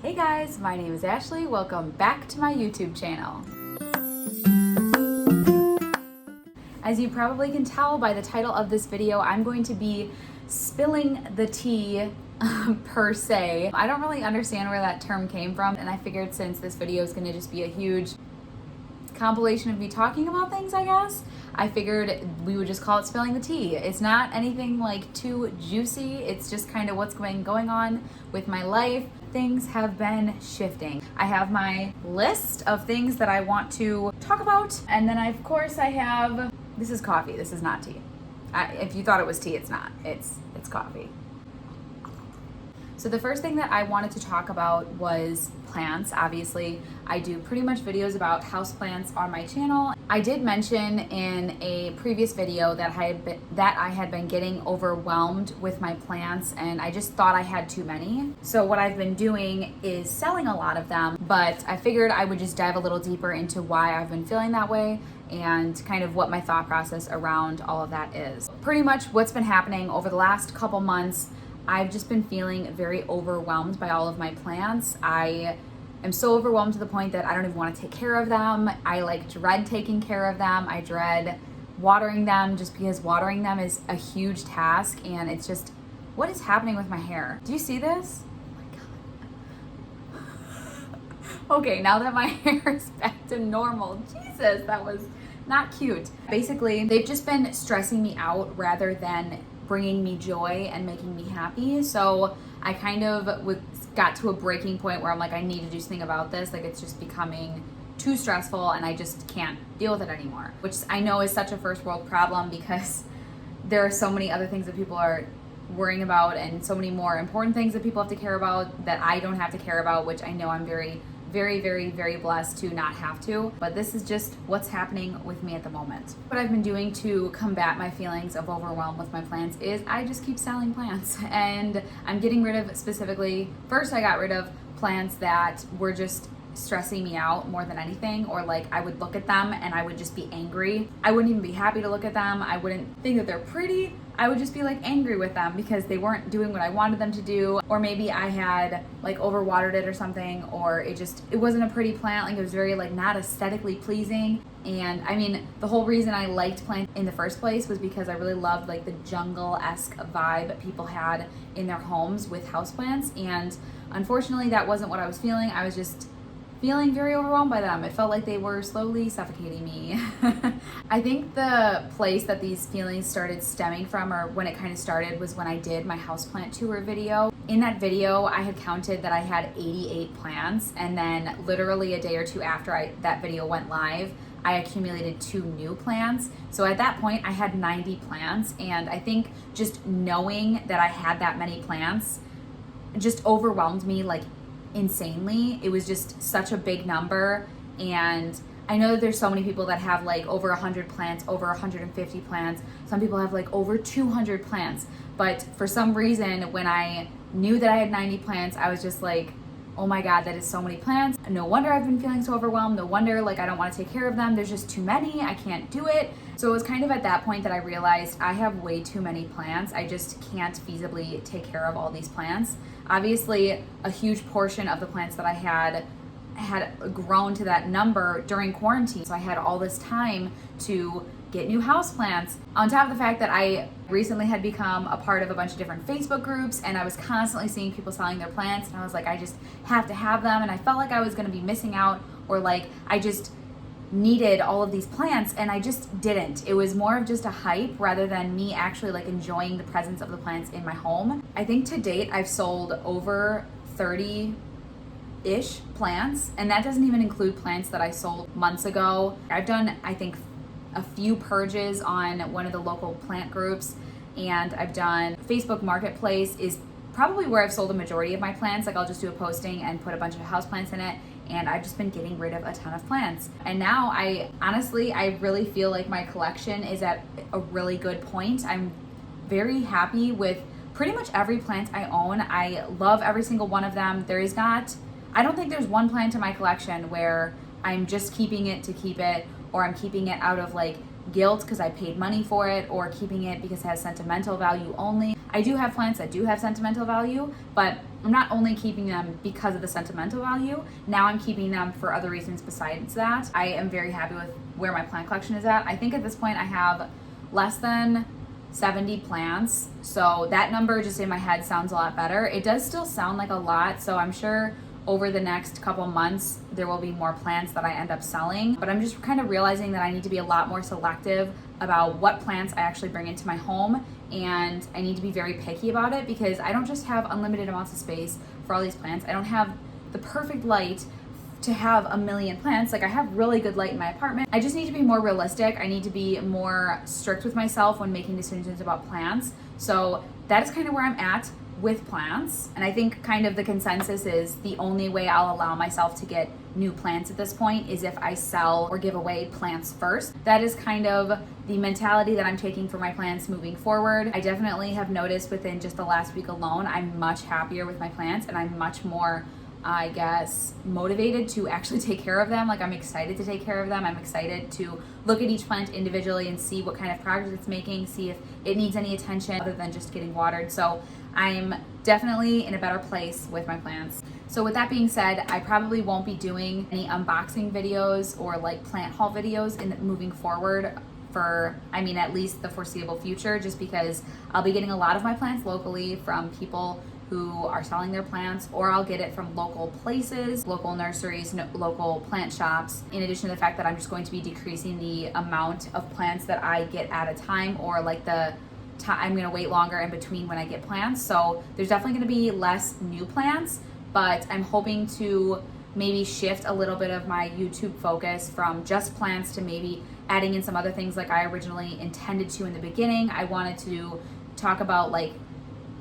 Hey guys, my name is Ashley. Welcome back to my YouTube channel. As you probably can tell by the title of this video, I'm going to be spilling the tea per se. I don't really understand where that term came from, and I figured since this video is going to just be a huge compilation of me talking about things, I guess, I figured we would just call it spilling the tea. It's not anything like too juicy. It's just kind of what's going on with my life. Things have been shifting. I have my list of things that I want to talk about, and then of course I have, this is coffee, this is not tea. If you thought it was tea, it's not. It's coffee. So the first thing that I wanted to talk about was plants. Obviously, I do pretty much videos about houseplants on my channel. I did mention in a previous video that I had been getting overwhelmed with my plants, and I just thought I had too many. So what I've been doing is selling a lot of them, but I figured I would just dive a little deeper into why I've been feeling that way and kind of what my thought process around all of that is. Pretty much what's been happening over the last couple months, I've just been feeling very overwhelmed by all of my plants. I am so overwhelmed to the point that I don't even want to take care of them. I dread taking care of them. I dread watering them just because watering them is a huge task, and it's just, what is happening with my hair? Do you see this? Oh my God. Okay, now that my hair is back to normal, Jesus, that was not cute. Basically, they've just been stressing me out rather than bringing me joy and making me happy. So I kind of got to a breaking point where I'm like, I need to do something about this. Like, it's just becoming too stressful and I just can't deal with it anymore, which I know is such a first world problem because there are so many other things that people are worrying about and so many more important things that people have to care about that I don't have to care about, which I know I'm very blessed to not have to, but this is just what's happening with me at the moment. What I've been doing to combat my feelings of overwhelm with my plants is I just keep selling plants, and I'm getting rid of, specifically, first I got rid of plants that were just stressing me out more than anything, or like I would look at them and I would just be angry. I wouldn't even be happy to look at them. I wouldn't think that they're pretty. I would just be like angry with them because they weren't doing what I wanted them to do, or maybe I had like overwatered it or something, or it wasn't a pretty plant. Like, it was very like not aesthetically pleasing. And I mean, the whole reason I liked plants in the first place was because I really loved like the jungle-esque vibe people had in their homes with houseplants, and unfortunately that wasn't what I was feeling. I was just feeling very overwhelmed by them. It felt like they were slowly suffocating me. I think the place that these feelings started stemming from, or when it kind of started, was when I did my houseplant tour video. In that video, I had counted that I had 88 plants, and then literally a day or two after that video went live, I accumulated 2 new plants. So at that point, I had 90 plants, and I think just knowing that I had that many plants just overwhelmed me like insanely. It was just such a big number, and I know that there's so many people that have like over 100 plants, over 150 plants. Some people have like over 200 plants, but for some reason when I knew that I had 90 plants, I was just like, oh my God, that is so many plants. No wonder I've been feeling so overwhelmed. No wonder like I don't want to take care of them. There's just too many. I can't do it. So it was kind of at that point that I realized I have way too many plants. I just can't feasibly take care of all these plants. Obviously, a huge portion of the plants that I had grown to that number during quarantine. So I had all this time to get new houseplants. On top of the fact that I recently had become a part of a bunch of different Facebook groups, and I was constantly seeing people selling their plants, and I was like, I just have to have them, and I felt like I was gonna be missing out, or like I just needed all of these plants, and I just didn't. It was more of just a hype rather than me actually like enjoying the presence of the plants in my home. I think to date I've sold over 30-ish plants, and that doesn't even include plants that I sold months ago. I've done, I think, a few purges on one of the local plant groups, and I've done Facebook Marketplace is probably where I've sold the majority of my plants. Like, I'll just do a posting and put a bunch of houseplants in it, and I've just been getting rid of a ton of plants. And now I really feel like my collection is at a really good point. I'm very happy with pretty much every plant I own. I love every single one of them. I don't think there's one plant in my collection where I'm just keeping it to keep it, or I'm keeping it out of like guilt because I paid money for it, or keeping it because it has sentimental value only. I do have plants that do have sentimental value, but I'm not only keeping them because of the sentimental value. Now I'm keeping them for other reasons besides that. I am very happy with where my plant collection is at. I think at this point I have less than 70 plants. So that number just in my head sounds a lot better. It does still sound like a lot, so I'm sure over the next couple months there will be more plants that I end up selling, but I'm just kind of realizing that I need to be a lot more selective about what plants I actually bring into my home, and I need to be very picky about it because I don't just have unlimited amounts of space for all these plants. I don't have the perfect light to have a million plants. Like, I have really good light in my apartment. I just need to be more realistic. I need to be more strict with myself when making decisions about plants. So that is kind of where I'm at with plants. And I think kind of the consensus is the only way I'll allow myself to get new plants at this point is if I sell or give away plants first. That is kind of the mentality that I'm taking for my plants moving forward. I definitely have noticed within just the last week alone, I'm much happier with my plants and I'm much more, I guess, motivated to actually take care of them. Like, I'm excited to take care of them. I'm excited to look at each plant individually and see what kind of progress it's making, see if it needs any attention other than just getting watered. So I'm definitely in a better place with my plants. So with that being said, I probably won't be doing any unboxing videos or like plant haul videos moving forward for, at least the foreseeable future, just because I'll be getting a lot of my plants locally from people who are selling their plants, or I'll get it from local places, local nurseries, local plant shops, in addition to the fact that I'm just going to be decreasing the amount of plants that I get at a time, or like I'm going to wait longer in between when I get plants. So there's definitely going to be less new plants, but I'm hoping to maybe shift a little bit of my YouTube focus from just plants to maybe adding in some other things like I originally intended to in the beginning. I wanted to talk about like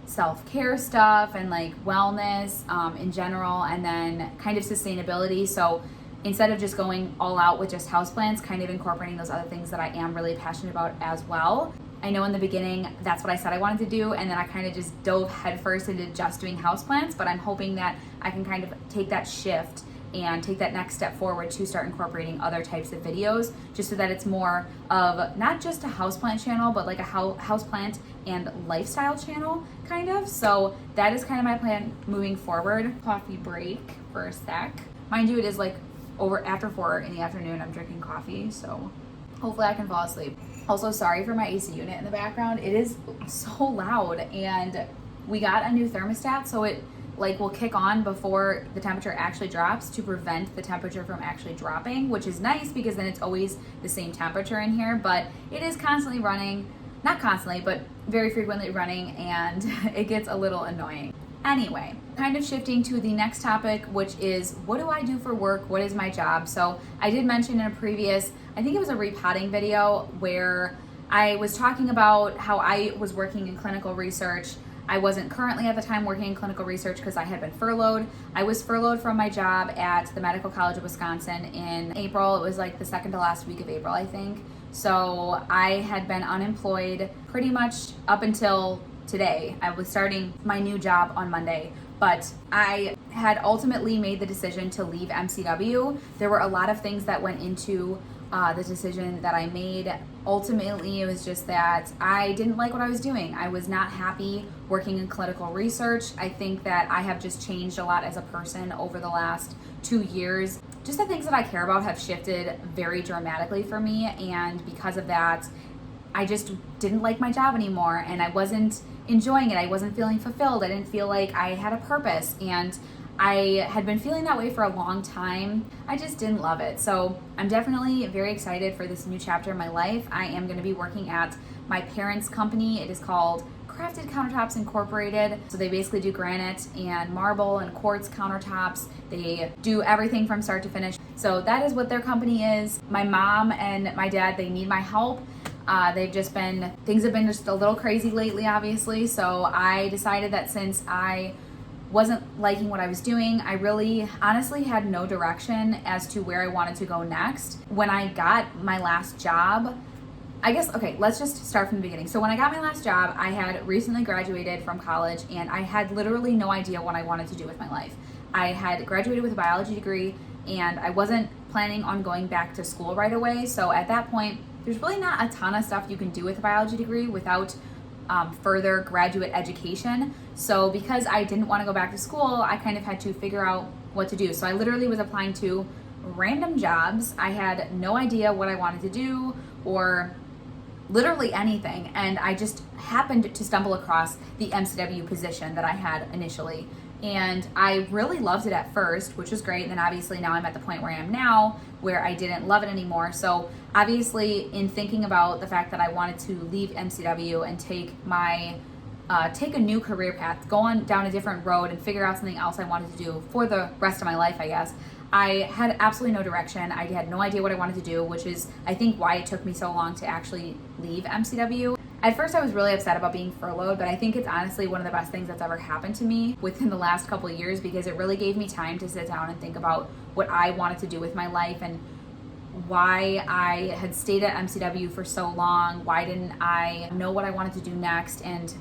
self-care stuff and like wellness in general, and then kind of sustainability. So instead of just going all out with just houseplants, kind of incorporating those other things that I am really passionate about as well. I know in the beginning that's what I said I wanted to do, and then I kind of just dove headfirst into just doing houseplants, but I'm hoping that I can kind of take that shift and take that next step forward to start incorporating other types of videos, just so that it's more of not just a houseplant channel, but like a houseplant and lifestyle channel kind of. So that is kind of my plan moving forward. Coffee break for a sec. Mind you, it is like after 4 in the afternoon. I'm drinking coffee, so hopefully I can fall asleep. Also, sorry for my AC unit in the background. It is so loud, and we got a new thermostat, so it will kick on before the temperature actually drops to prevent the temperature from actually dropping, which is nice because then it's always the same temperature in here, but it is constantly running, not constantly, but very frequently running, and it gets a little annoying. Anyway, kind of shifting to the next topic, which is what do I do for work? What is my job? So I did mention in a previous, I think it was a repotting video, where I was talking about how I was working in clinical research. I wasn't currently at the time working in clinical research because I had been furloughed. I was furloughed from my job at the Medical College of Wisconsin in April. It was like the second to last week of April, I think. So I had been unemployed pretty much up until today. I was starting my new job on Monday, but I had ultimately made the decision to leave MCW. There were a lot of things that went into the decision that I made. Ultimately, it was just that I didn't like what I was doing. I was not happy working in clinical research. I think that I have just changed a lot as a person over the last 2 years. Just the things that I care about have shifted very dramatically for me, and because of that, I just didn't like my job anymore, and I wasn't enjoying it. I wasn't feeling fulfilled. I didn't feel like I had a purpose, and I had been feeling that way for a long time. I just didn't love it. So I'm definitely very excited for this new chapter in my life. I am going to be working at my parents' company. It is called Crafted Countertops Incorporated. So they basically do granite and marble and quartz countertops. They do everything from start to finish. So that is what their company is. My mom and my dad, they need my help. Things have been just a little crazy lately, obviously. So I decided that since I wasn't liking what I was doing, I really honestly had no direction as to where I wanted to go next. When I got my last job, let's just start from the beginning. So when I got my last job, I had recently graduated from college, and I had literally no idea what I wanted to do with my life. I had graduated with a biology degree, and I wasn't planning on going back to school right away. So at that point, there's really not a ton of stuff you can do with a biology degree without further graduate education. So because I didn't want to go back to school, I kind of had to figure out what to do. So I literally was applying to random jobs. I had no idea what I wanted to do or literally anything. And I just happened to stumble across the MCW position that I had initially. And I really loved it at first, which was great. And then obviously now I'm at the point where I am now, where I didn't love it anymore. So obviously in thinking about the fact that I wanted to leave MCW and take a new career path, go on down a different road and figure out something else I wanted to do for the rest of my life, I guess, I had absolutely no direction. I had no idea what I wanted to do, which is, I think, why it took me so long to actually leave MCW. At first, I was really upset about being furloughed, but I think it's honestly one of the best things that's ever happened to me within the last couple of years, because it really gave me time to sit down and think about what I wanted to do with my life and why I had stayed at MCW for so long. Why didn't I know what I wanted to do next? And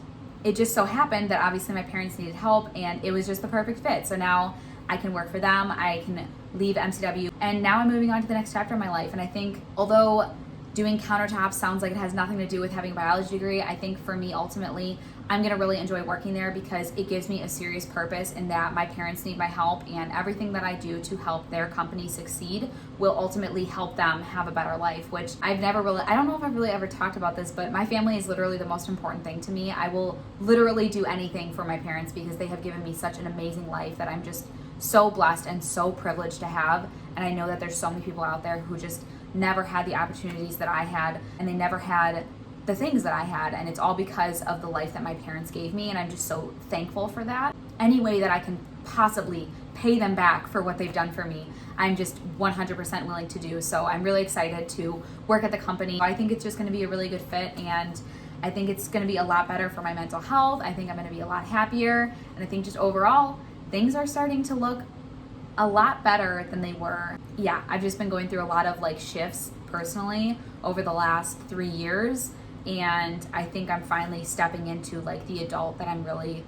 it just so happened that obviously my parents needed help, and it was just the perfect fit. So now I can work for them, I can leave MCW, and now I'm moving on to the next chapter of my life. And I think, although doing countertops sounds like it has nothing to do with having a biology degree, I think for me, ultimately, I'm gonna really enjoy working there because it gives me a serious purpose in that my parents need my help, and everything that I do to help their company succeed will ultimately help them have a better life, which I don't know if I've really ever talked about this, but my family is literally the most important thing to me. I will literally do anything for my parents because they have given me such an amazing life that I'm just so blessed and so privileged to have. And I know that there's so many people out there who just never had the opportunities that I had, and they never had the things that I had, and it's all because of the life that my parents gave me, and I'm just so thankful for that. Any way that I can possibly pay them back for what they've done for me, I'm just 100% willing to do. So I'm really excited to work at the company. I think it's just going to be a really good fit, and I think it's going to be a lot better for my mental health. I think I'm going to be a lot happier, and I think just overall things are starting to look a lot better than they were. Yeah, I've just been going through a lot of shifts personally over the last 3 years, and I think I'm finally stepping into the adult that I'm really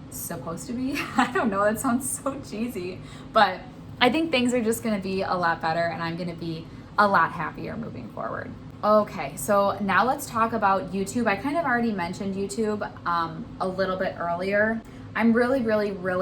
supposed to be. I don't know, that sounds so cheesy, but I think things are just gonna be a lot better, and I'm gonna be a lot happier moving forward. Okay, so now let's talk about YouTube. I kind of already mentioned YouTube a little bit earlier. I'm really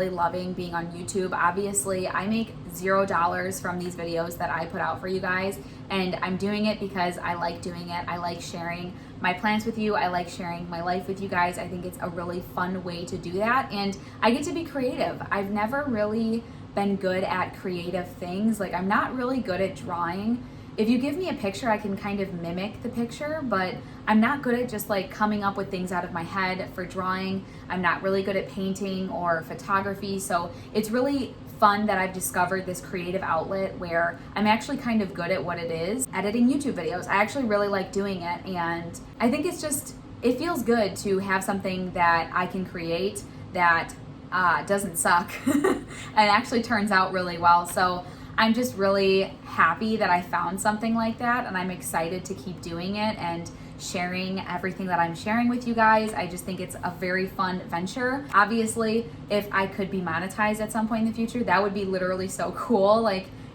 loving being on YouTube. Obviously, I make $0 from these videos that I put out for you guys, and I'm doing it because I like doing it. I like sharing my plans with you. I like sharing my life with you guys. I think it's a really fun way to do that, and I get to be creative. I've never really been good at creative things. I'm not really good at drawing. If you give me a picture, I can kind of mimic the picture, but I'm not good at just coming up with things out of my head for drawing. I'm not really good at painting or photography. So it's really fun that I've discovered this creative outlet where I'm actually kind of good at what it is, editing YouTube videos. I actually really like doing it, and I think it feels good to have something that I can create that doesn't suck and actually turns out really well. So I'm just really happy that I found something like that, and I'm excited to keep doing it and sharing everything that I'm sharing with you guys. I just think it's a very fun venture. Obviously, if I could be monetized at some point in the future, that would be literally so cool.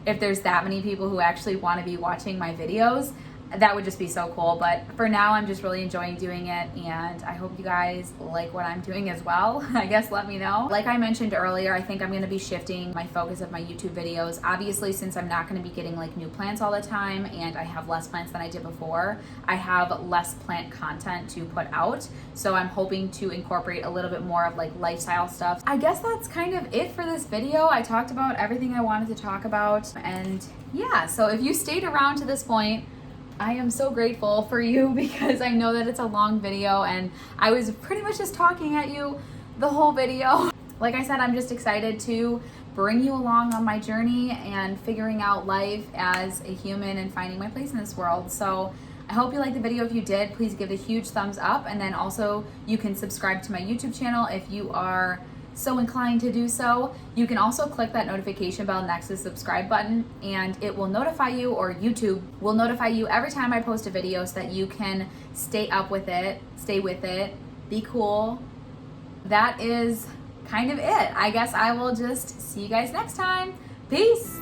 If there's that many people who actually want to be watching my videos, that would just be so cool. But for now, I'm just really enjoying doing it, and I hope you guys like what I'm doing as well. I guess let me know. Like I mentioned earlier, I think I'm going to be shifting my focus of my YouTube videos. Obviously, since I'm not going to be getting new plants all the time, and I have less plants than I did before, I have less plant content to put out. So I'm hoping to incorporate a little bit more of lifestyle stuff. I guess that's kind of it for this video. I talked about everything I wanted to talk about, and yeah, so if you stayed around to this point, I am so grateful for you, because I know that it's a long video and I was pretty much just talking at you the whole video. Like I said, I'm just excited to bring you along on my journey and figuring out life as a human and finding my place in this world. So I hope you liked the video. If you did, please give it a huge thumbs up, and then also you can subscribe to my YouTube channel if you are so inclined to do so. You can also click that notification bell next to the subscribe button, and it will notify you, or YouTube will notify you every time I post a video, so that you can stay with it, be cool. That is kind of it. I guess I will just see you guys next time. Peace.